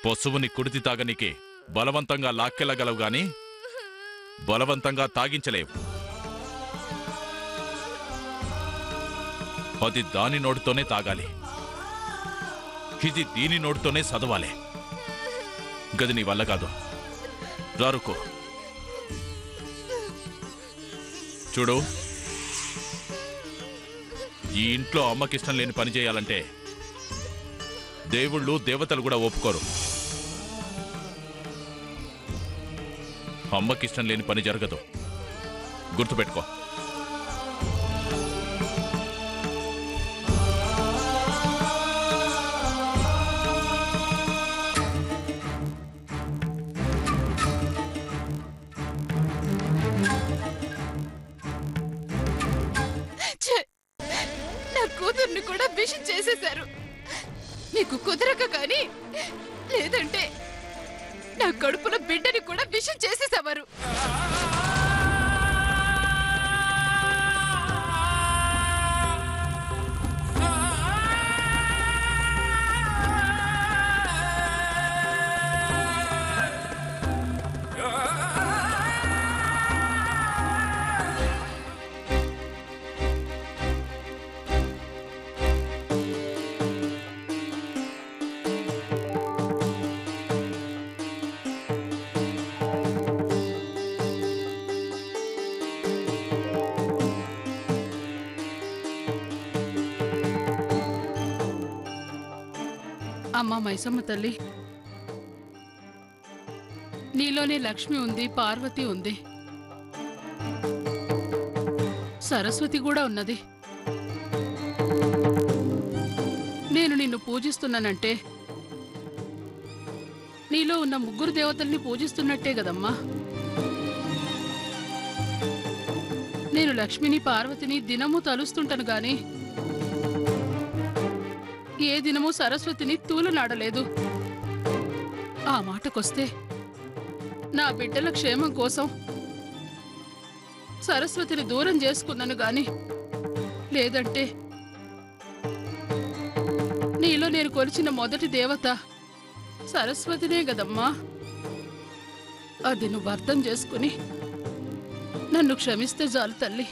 పశువుని కుడితి తాగనికే బలవంతంగా లాక్కెళ్ళగలవు గాని బలవంతంగా తాగించలేవు. అది దాని నోటితోనే తాగాలి, ఇది దీని నోటితోనే చదవాలి. గది నీ వల్ల కాదు, రారుకో. చూడు, ఈ ఇంట్లో అమ్మకిష్టం లేని పని చేయాలంటే దేవుళ్ళు దేవతలు కూడా ఒప్పుకోరు. అమ్మకిష్టం లేని పని జరగదు, గుర్తుపెట్టుకో. నా కూతుర్ని కూడా విషం చేసేశారు. నీకు కుదరక కానీ లేదంటే నా కడుపులో బిడ్డని కూడా విషం చేసేసేవారు. అమ్మా మైసమ్మ తల్లి, నీలోనే లక్ష్మి ఉంది, పార్వతి ఉంది, సరస్వతి కూడా ఉన్నది. నేను నిన్ను పూజిస్తున్నానంటే నీలో ఉన్న ముగ్గురు దేవతల్ని పూజిస్తున్నట్టే కదమ్మా. నేను లక్ష్మిని పార్వతిని దినము తలుస్తుంటాను గాని ఏ దినమూ సరస్వతిని తూలనాడలేదు. ఆ మాటకొస్తే నా బిడ్డల క్షేమం కోసం సరస్వతిని దూరం చేసుకున్నాను గాని లేదంటే నీలో నేను కొలిచిన మొదటి దేవత సరస్వతినే గదమ్మా. అది నువ్వు అర్థం చేసుకుని నన్ను క్షమిస్తే చాలు తల్లి.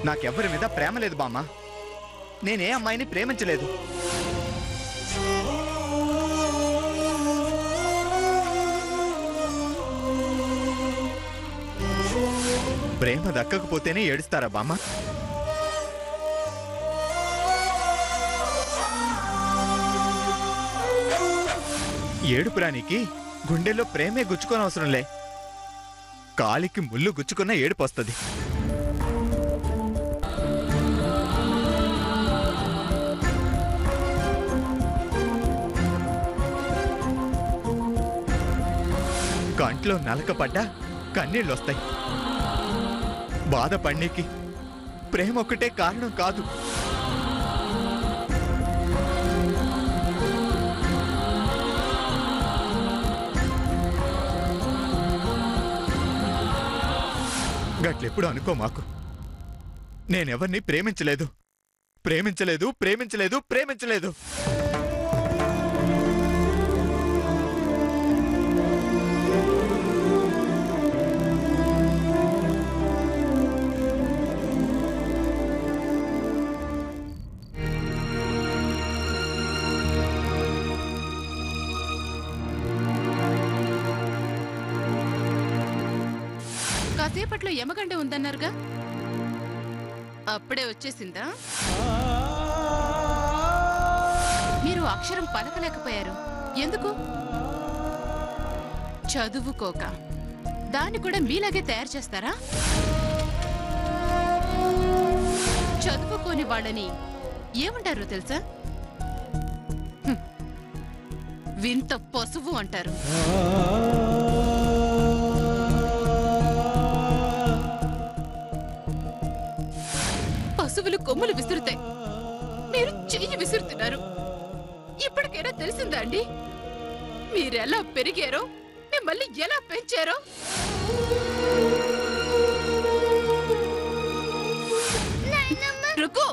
నాకెవ్వరి మీద ప్రేమ లేదు బామ్మ. నేనే అమ్మాయిని ప్రేమించలేదు. ప్రేమ దక్కకపోతేనే ఏడుస్తారా బామ్మ? ఏడుపురానికి గుండెల్లో ప్రేమే గుచ్చుకోని అవసరంలే, కాలికి ముళ్ళు గుచ్చుకున్న ఏడుపు వస్తుంది. కంట్లో నలకపడ్డా కన్నీళ్ళొస్తాయి. బాధపడ్నికి ప్రేమ ఒక్కటే కారణం కాదు. గట్లెప్పుడు అనుకో మాకు. నేనెవరిని ప్రేమించలేదు, ప్రేమించలేదు, ప్రేమించలేదు, ప్రేమించలేదు. కాసేపట్లో యమగండ ఉందన్నారుగా, అప్పుడే వచ్చేసిందా? మీరు అక్షరం పలకలేకపోయారు ఎందుకు? చదువుకోక దాన్ని కూడా మీలాగే తయారు చేస్తారా? చదువుకోని వాళ్ళని ఏమంటారో తెలుసా? వింత పశువు అంటారు. పశువులు కొమ్ములు విసురుతాయి, మీరు చెయ్యి విసురుతున్నారు. ఇప్పటికైనా తెలిసిందా అండి మీరెలా పెరిగారో, మిమ్మల్ని ఎలా పెంచారో? రుకు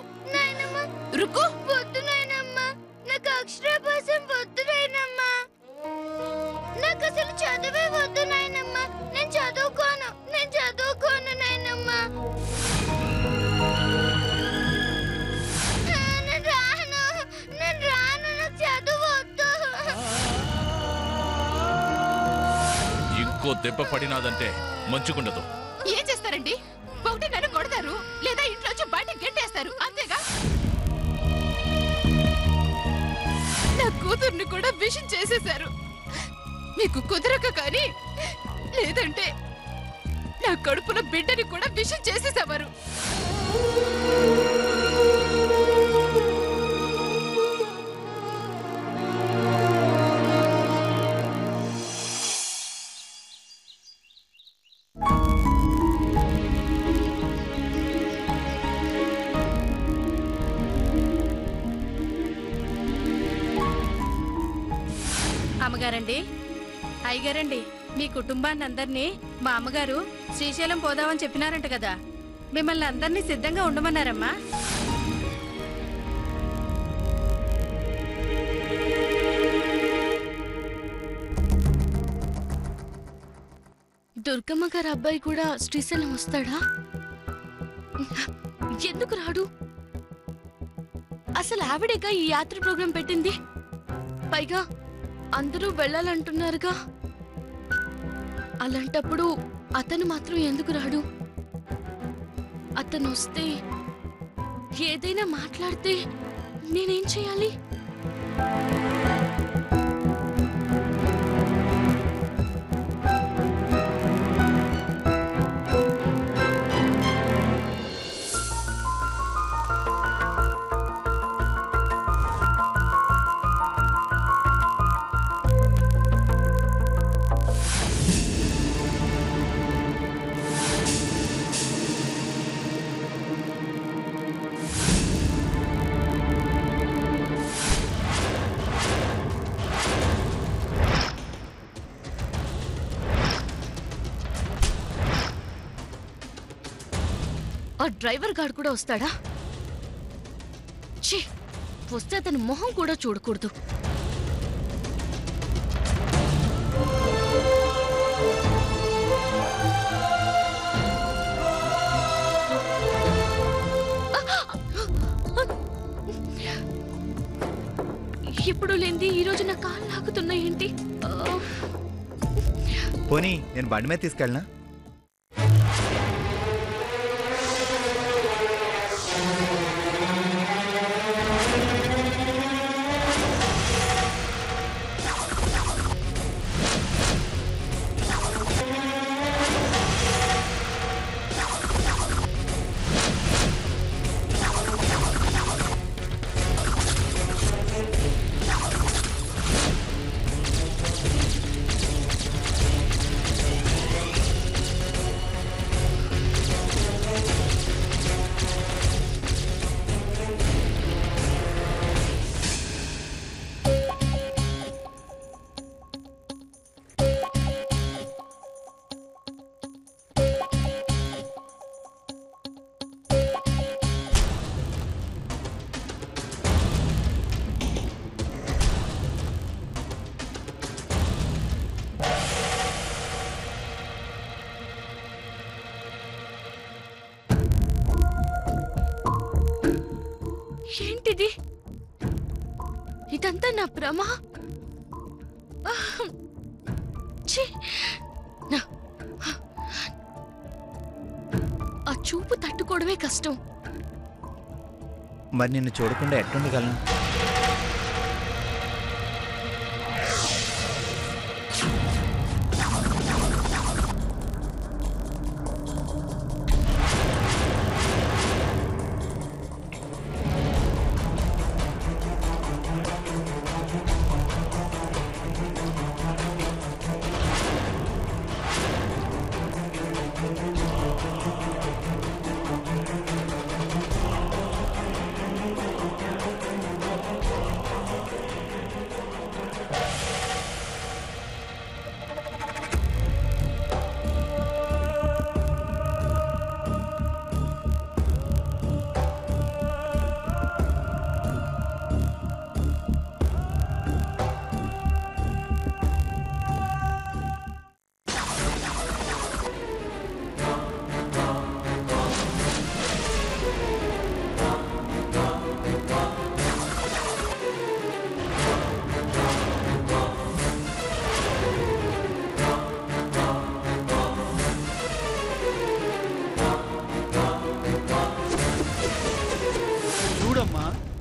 రుకు, వద్దు నాయనమ్మా, నాకు అక్షరాభ్యాసం వద్దు నాయనమ్మా, నాకు అసలు చదివే వద్దు నాయనమ్మా, నేను చదువుకోను నాయనమ్మా, నేను రాను, నాకు చదువు వద్దు. ఇంకో దెబ్బ పడినాదంటే మంచుకుండదు. ఏం చేస్తారండి? ఒకటి నన్ను కొడతారు, లేదా ఇంట్లోంచి బయటికి గెంటేస్తారు, అంతేగా? నా కూతుర్ని కూడా విషం చేసేశారు. మీకు కుదరక కానీ, లేదంటే నా కడుపులో బిడ్డని కూడా విషం చేసేసేవారు. అమ్మగారండి, అయ్యగారండి, మీ కుటుంబాన్ని అందరినీ మా అమ్మగారు శ్రీశైలం పోదామని చెప్పినారంట కదా, మిమ్మల్ని అందరినీ సిద్ధంగా ఉండమన్నారమ్మా. దుర్గమ్మ గారి అబ్బాయి కూడా శ్రీశైలం వస్తాడా? ఎందుకు రాడు? అసలు ఆవిడేగా ఈ యాత్ర ప్రోగ్రాం పెట్టింది. పైగా అందరూ వెళ్ళాలంటున్నారుగా. అలాంటప్పుడు అతను మాత్రం ఎందుకు రాడు? అతను వస్తే ఏదైనా మాట్లాడితే నేనేం చేయాలి? ఆ డ్రైవర్ గాడు కూడా వస్తాడా? ఛీ, వస్తే అతని మొహం కూడా చూడకూడదు. ఇప్పుడు లేంది ఈరోజు నా కాళ్ళు లాగుతున్నాయేంటి? పోనీ నేను బండి మీద తీసుకెళ్ళనా? ఏంటిది? ఇదంతా నా భ్రమ? ఛీ! ఆ చూపు తట్టుకోవడమే కష్టం. మరి నిన్ను చూడకుండా ఎట్టుండగలను?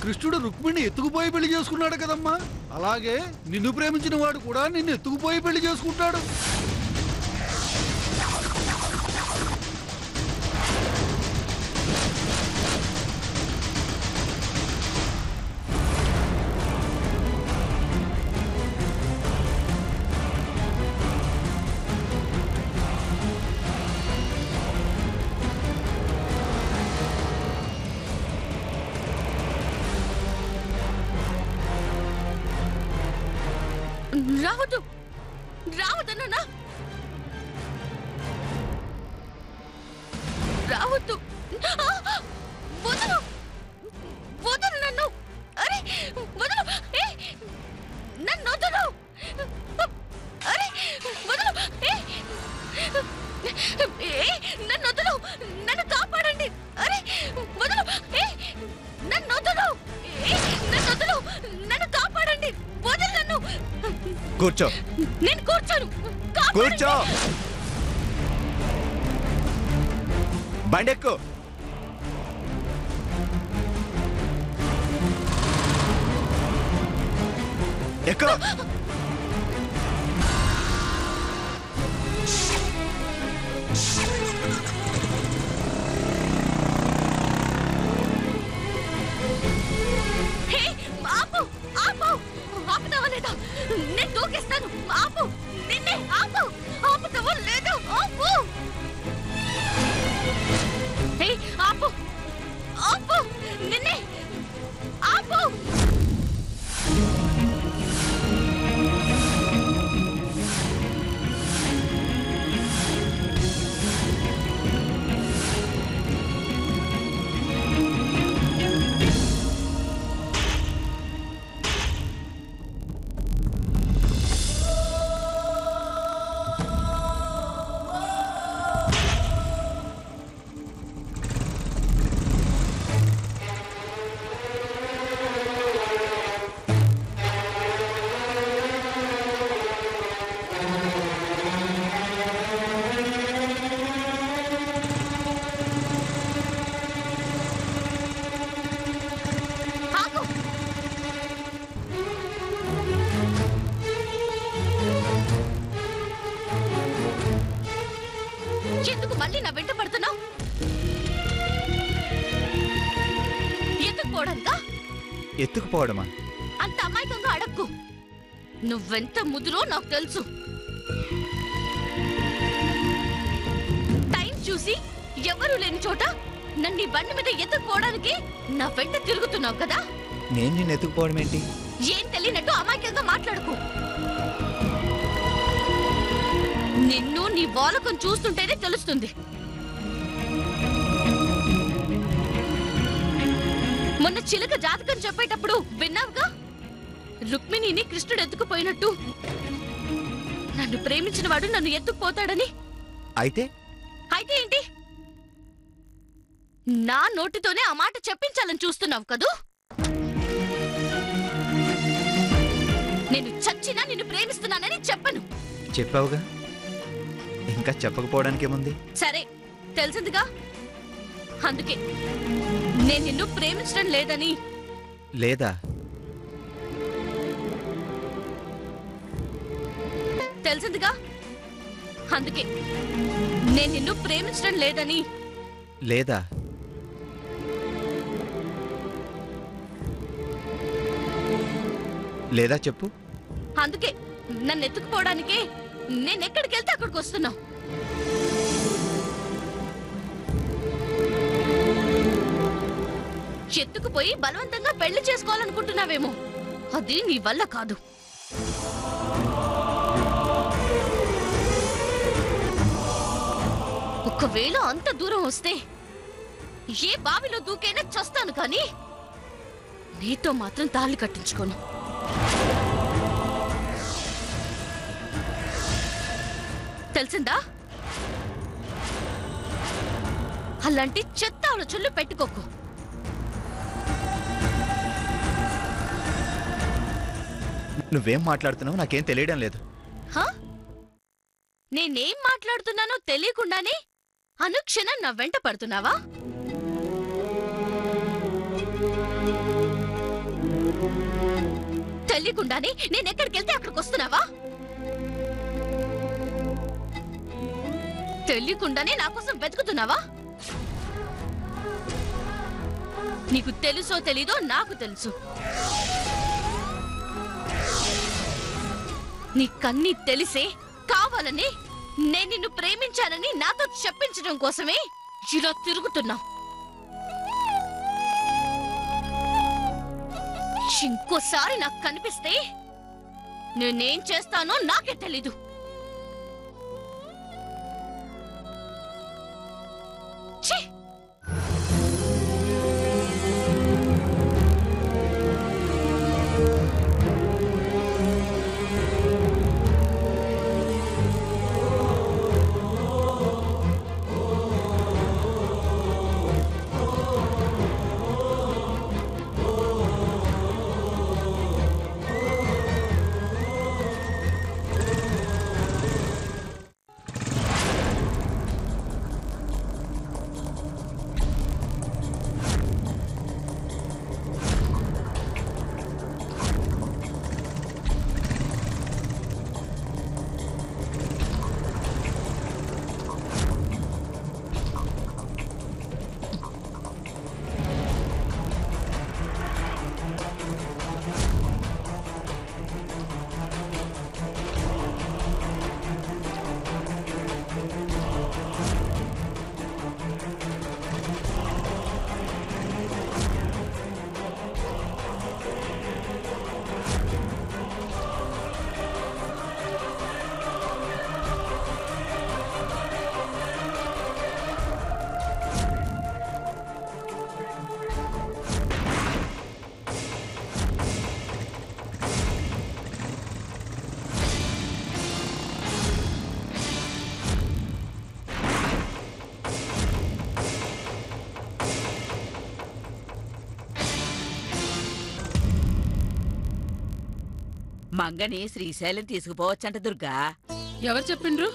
కృష్ణుడు రుక్మిణి ఎత్తుకుపోయి పెళ్లి చేసుకున్నాడు కదమ్మా, అలాగే నిన్ను ప్రేమించిన వాడు కూడా నిన్ను ఎత్తుకుపోయి పెళ్లి చేసుకుంటాడు. రావద్దు, రావద్దన్నా, రావద్దు, వదలు, వదలు నన్ను, అరే వదలు, నన్ను వదలు, అరే వదలు, నన్ను వదలు, నన్ను కాపాడండి, అరే వదలు, నన్ను వదలు, నన్ను వదలు, నన్ను కాపాడండి, వదలు నన్ను. కూర్చో. నేను కూర్చోను. కూర్చో. బండెక్కు. ఎక్కు. ఆపు, ఆపు, ఆపుతావా లేదా? నేను దూకేస్తాను. ఆపు, నిన్నే ఆపు, ఆపుతావా లేదా? ఆపు, ఆపు, ఆపు, నిన్నే ఆపు. ఎందుకు మళ్ళీ నా వెంట పడుతున్నావు? ఎత్తుకుపోవడానికా? ఎత్తుకుపోవడమా? అంత అమాయకంగా అడక్కు. నువ్వెంత ముదురో నాకు తెలుసు. టైం చూసి ఎవరు లేని చోట నన్ను ఈ బండి మీద ఎత్తుకుపోవడానికి నా వెంట తిరుగుతున్నావు కదా? నేను నిన్ను ఎత్తుకుపోవడం ఏంటి? ఏం తెలియనట్టు అమాయకంగా మాట్లాడుకో. నిన్ను నీ వాలకం చూస్తుంటేనే తెలుస్తుంది. మొన్న చిలక జాతకం చెప్పేటప్పుడు విన్నావుగా, రుక్మిణిని కృష్ణుడు ఎత్తుకుపోయినట్టు. నన్ను ప్రేమించిన వాడు నన్ను ఎత్తుకుపోతాడని. అయితే అయితే ఏంటి? నా నోటితోనే ఆ మాట చెప్పించాలని చూస్తున్నావు కదూ? నేను చచ్చినా నిన్ను ప్రేమిస్తున్నానని చెప్పను. చెప్పావుగా, ఇంకా చెప్పకపోవడానికి ఏముంది? సరే, తెలిసిందిగా. అందుకే నేను నిన్ను ప్రేమించడం లేదని. లేదా? తెలిసిందిగా. అందుకే నేను నిన్ను ప్రేమించడం లేదని. లేదా? లేదా చెప్పు. అందుకే నన్ను ఎత్తుకుపోవడానికి నేనెక్కడికి వెళ్తే అక్కడికి వస్తున్నావు. ఎత్తుకుపోయి బలవంతంగా పెళ్లి చేసుకోవాలనుకుంటున్నావేమో. అది నీ వల్ల కాదు. ఒకవేళ అంత దూరం వస్తే ఏ బావిలో దూకైనా చస్తాను, కానీ నీతో మాత్రం తాళి కట్టించుకోను. తెలిసిందా? అలాంటి చెత్త ఆలోచనలు పెట్టుకోకు. నువ్వేం మాట్లాడుతున్నావు నాకేం తెలియడం లేదు. నేనేం మాట్లాడుతున్నానో తెలియకుండానే అనుక్షణం నా వెంట పడుతున్నావా? తెలియకుండానే నేను ఎక్కడికి వెళ్తే అక్కడికి వస్తున్నావా? తెలియకుండానే నా కోసం వెతుకుతున్నావా? నీకు తెలుసో తెలీదో నాకు తెలుసు. నీకన్నీ తెలిసే కావాలని నేను నిన్ను ప్రేమించానని నాతో చెప్పించడం కోసమే ఇలా తిరుగుతున్నా. ఇంకోసారి నాకు కనిపిస్తే నేనేం చేస్తానో నాకే తెలీదు. ఛీ! మంగని శ్రీశైలం తీసుకుపోవచ్చంట దుర్గా. ఎవరు చెప్పిండ్రు?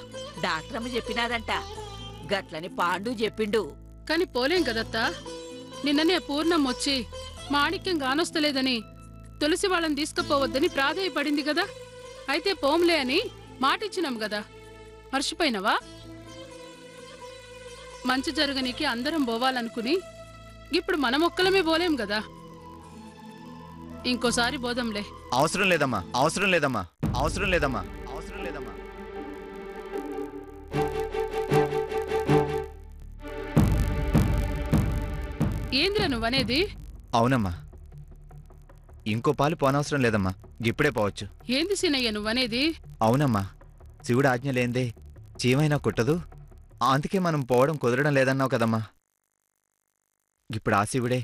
డాక్టర్ అమ్మ చెప్పినాదంట. గట్లని పాండు చెప్పిండు. కాని పోలేం కదత్తా. నిన్ననే పూర్ణం వచ్చి మాణిక్యం గానొస్తలేదని తులసి వాళ్ళని తీసుకుపోవద్దని ప్రాధేయపడింది కదా. అయితే పోంలే అని మాటిచ్చినాం కదా, మర్చిపోయినవా? మంచి జరగనికి అందరం పోవాలనుకుని ఇప్పుడు మన మొక్కలమే పోలేం కదా. ఇంకోసారి పోదాంలే. అవసరం లేదమ్మా, అవసరం లేదమ్మా, అవసరం లేదమ్మా, అవసరం లేదమ్మా. ఏంద్రా నువ్వనేది? అవునమ్మా, ఇంకో పాలు పోనవసరం లేదమ్మా, ఇప్పుడే పోవచ్చు. ఏంది సీనయ్య నువ్వనేది? అవునమ్మా, శివుడు ఆజ్ఞ లేందే చీమైనా కుట్టదు, అందుకే మనం పోవడం కుదరడం లేదన్నావు కదమ్మా. ఇప్పుడు ఆ శివుడే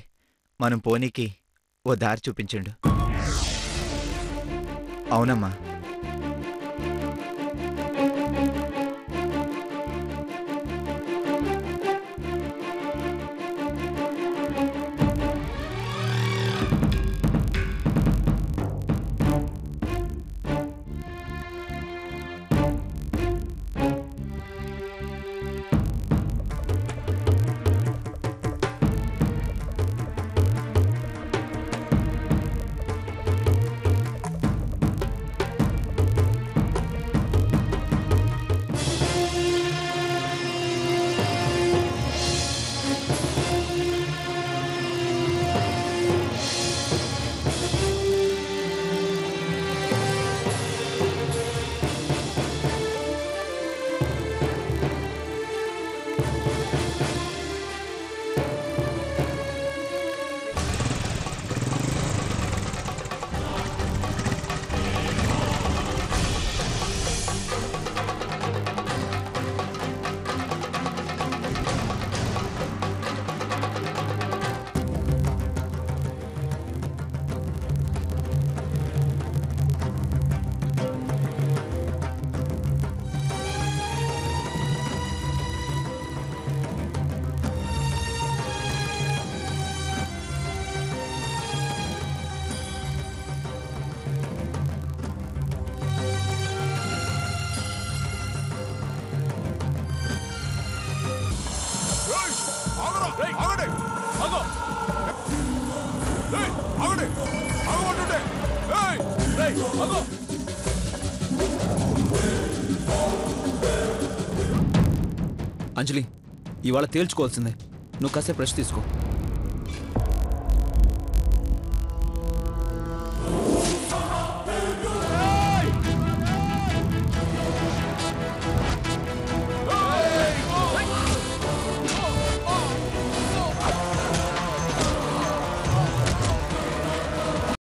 మనం పోనీకి ఓ దారి చూపించండు. అవునమ్మా. అంజలి ఇవాళ తేల్చుకోవాల్సిందే. నువ్వు కాసేపు రెస్ట్ తీసుకో.